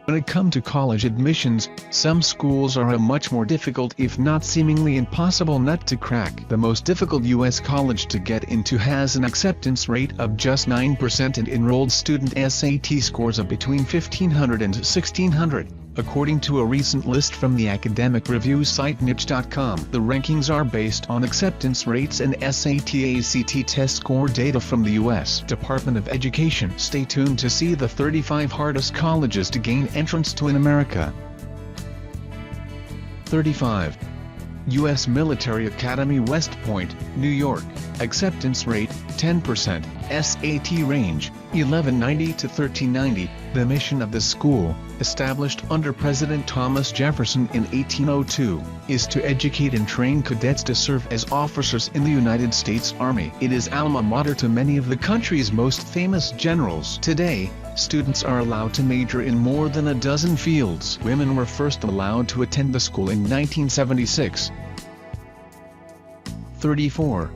When it comes to college admissions, some schools are a much more difficult if not seemingly impossible nut to crack. The most difficult U.S. college to get into has an acceptance rate of just 9% and enrolled student SAT scores of between 1,500 and 1,600. According to a recent list from the academic review site niche.com, the rankings are based on acceptance rates and SAT/ACT test score data from the U.S. Department of Education. Stay tuned to see the 35 hardest colleges to gain entrance to in America. 35. U.S. Military Academy, West Point, New York. Acceptance rate, 10%. SAT range, 1190 to 1390. The mission of the school, established under President Thomas Jefferson in 1802, is to educate and train cadets to serve as officers in the United States Army. It is alma mater to many of the country's most famous generals. Today, students are allowed to major in more than a dozen fields. Women were first allowed to attend the school in 1976. 34.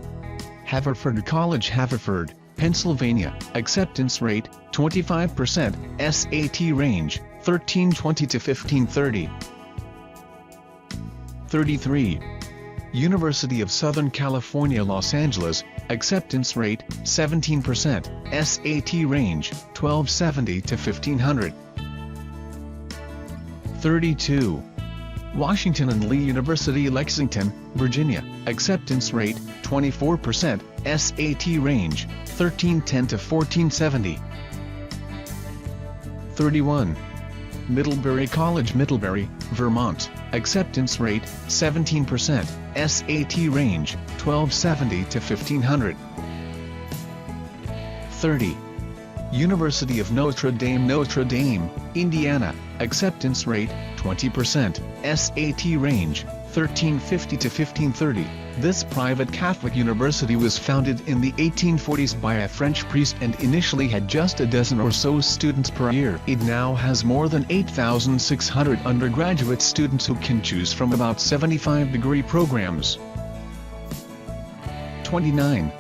Haverford College, Haverford, Pennsylvania. Acceptance rate, 25%. SAT range, 1320 to 1530. 33. University of Southern California, Los Angeles. Acceptance rate, 17%. SAT range, 1270 to 1500. 32. Washington and Lee University, Lexington, Virginia. Acceptance rate, 24%. SAT range, 1310 to 1470. 31. Middlebury College, Middlebury, Vermont. Acceptance rate, 17%. SAT range, 1270 to 1500. 30. University of Notre Dame, Notre Dame, Indiana. Acceptance rate, 20%. SAT range, 1350 to 1530. This private Catholic university was founded in the 1840s by a French priest and initially had just a dozen or so students per year. It now has more than 8,600 undergraduate students who can choose from about 75 degree programs. 29.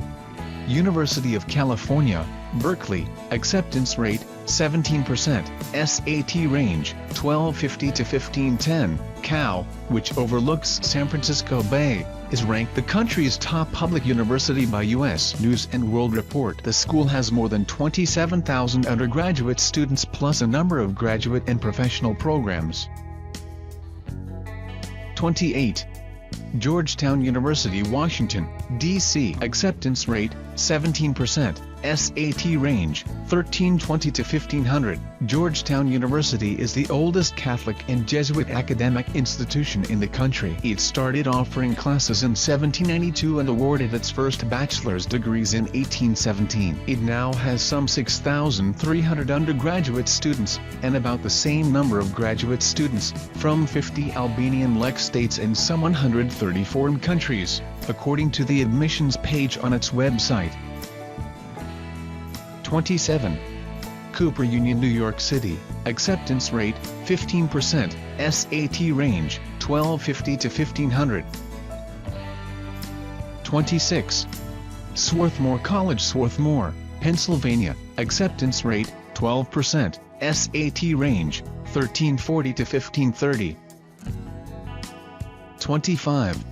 University of California, Berkeley. Acceptance rate, 17%. SAT range, 1250 to 1510. Cal, which overlooks San Francisco Bay, is ranked the country's top public university by U.S. News & World Report. The school has more than 27,000 undergraduate students plus a number of graduate and professional programs. 28. Georgetown University, Washington, D.C. Acceptance rate, 17%. SAT range, 1320 to 1500. Georgetown University is the oldest Catholic and Jesuit academic institution in the country. It started offering classes in 1792 and awarded its first bachelor's degrees in 1817. It now has some 6,300 undergraduate students, and about the same number of graduate students, from 50 Albanian-like states and some 130 foreign countries, according to the admissions page on its website. 27. Cooper Union, New York City. Acceptance rate, 15%. SAT range, 1250 to 1500. 26. Swarthmore College, Swarthmore, Pennsylvania. Acceptance rate, 12%. SAT range, 1340 to 1530. 25.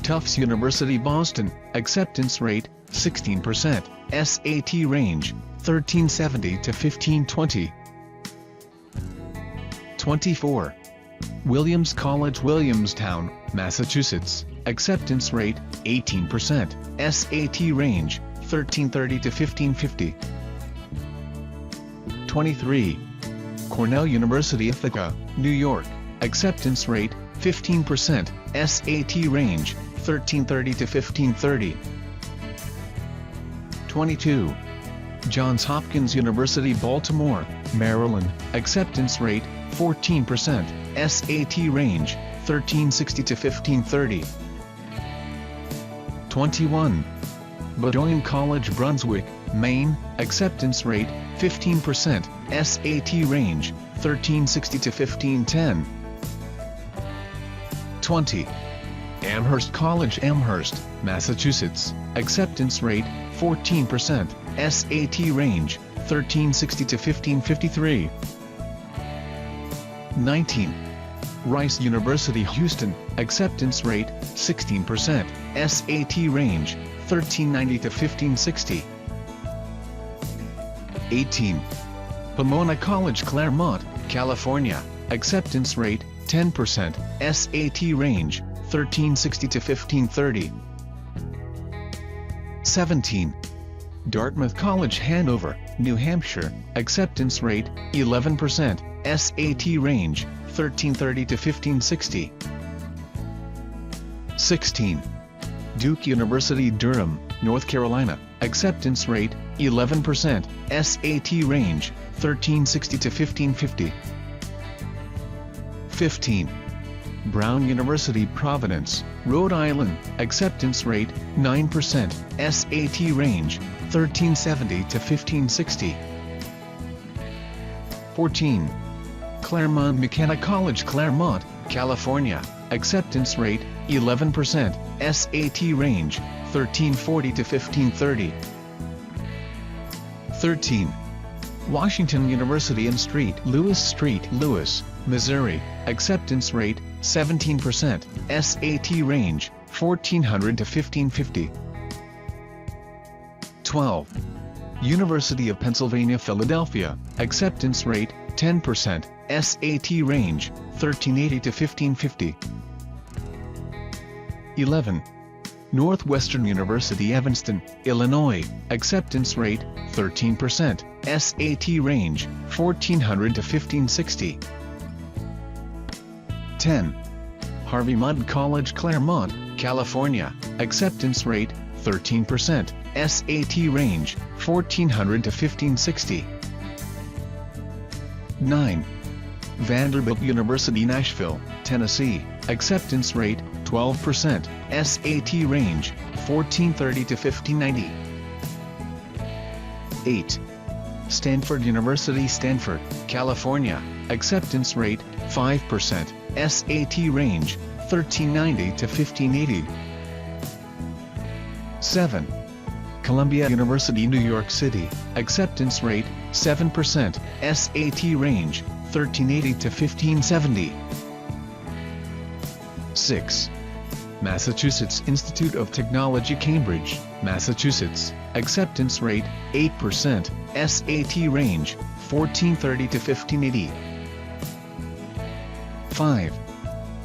Tufts University, Boston. Acceptance rate, 16%. SAT range, 1370 to 1520. 24. Williams College, Williamstown, Massachusetts. Acceptance rate, 18%. SAT range, 1330 to 1550. 23. Cornell University, Ithaca, New York. Acceptance rate, 15%. SAT range, 1330 to 1530. 22. Johns Hopkins University, Baltimore, Maryland. Acceptance rate, 14%. SAT range, 1360 to 1530. 21. Bowdoin College, Brunswick, Maine, acceptance rate, 15%, SAT range, 1360 to 1510. 20. Amherst College, Amherst, Massachusetts, acceptance rate, 14%, SAT range, 1360 to 1553. 19. Rice University, Houston, acceptance rate, 16%, SAT range, 1390 to 1560. 18. Pomona College, Claremont, California, acceptance rate, 10%, SAT range, 1360 to 1530. 17. Dartmouth College, Hanover, New Hampshire, acceptance rate, 11%, SAT range, 1330 to 1560. 16. Duke University, Durham, North Carolina, acceptance rate, 11%, SAT range, 1360 to 1550. 15. Brown University, Providence, Rhode Island, acceptance rate, 9%, SAT range, 1370 to 1560. 14. Claremont McKenna College, Claremont, California, acceptance rate, 11%, SAT range, 1340 to 1530. 13. Washington University in Louis Street, Louis, Missouri, acceptance rate, 17%, SAT range, 1400 to 1550. 12. University of Pennsylvania, Philadelphia, acceptance rate, 10%, SAT range, 1380 to 1550. 11. Northwestern University, Evanston, Illinois, acceptance rate, 13%, SAT range, 1400 to 1560. 10. Harvey Mudd College, Claremont, California, acceptance rate, 13%, SAT range, 1400 to 1560. 9. Vanderbilt University, Nashville, Tennessee, acceptance rate, 12%, SAT range, 1430 to 1590. 8. Stanford University, Stanford, California, acceptance rate, 5%, SAT range, 1390 to 1580. 7. Columbia University, New York City, acceptance rate, 7%, SAT range, 1380 to 1570. 6. Massachusetts Institute of Technology, Cambridge, Massachusetts, acceptance rate, 8%, SAT range, 1430 to 1580. 5.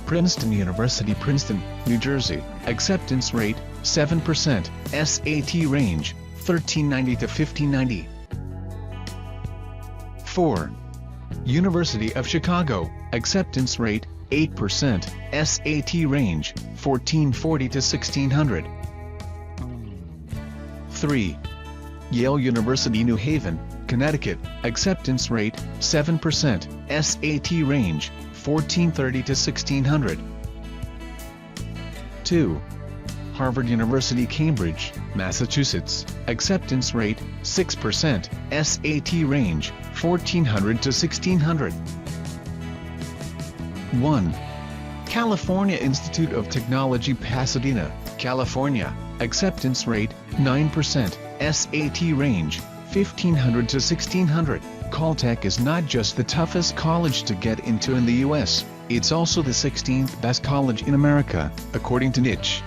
Princeton University, Princeton, New Jersey, acceptance rate, 7%, SAT range, 1390 to 1590. 4. University of Chicago, acceptance rate, 8%, SAT range, 1440 to 1600. 3. Yale University, New Haven, Connecticut, acceptance rate, 7%, SAT range, 1430 to 1600. 2. Harvard University, Cambridge, Massachusetts, acceptance rate, 6%, SAT range, 1400 to 1600. 1. California Institute of Technology, Pasadena, California, acceptance rate, 9%, SAT range, 1500 to 1600. Caltech is not just the toughest college to get into in the US, it's also the 16th best college in America, according to Niche.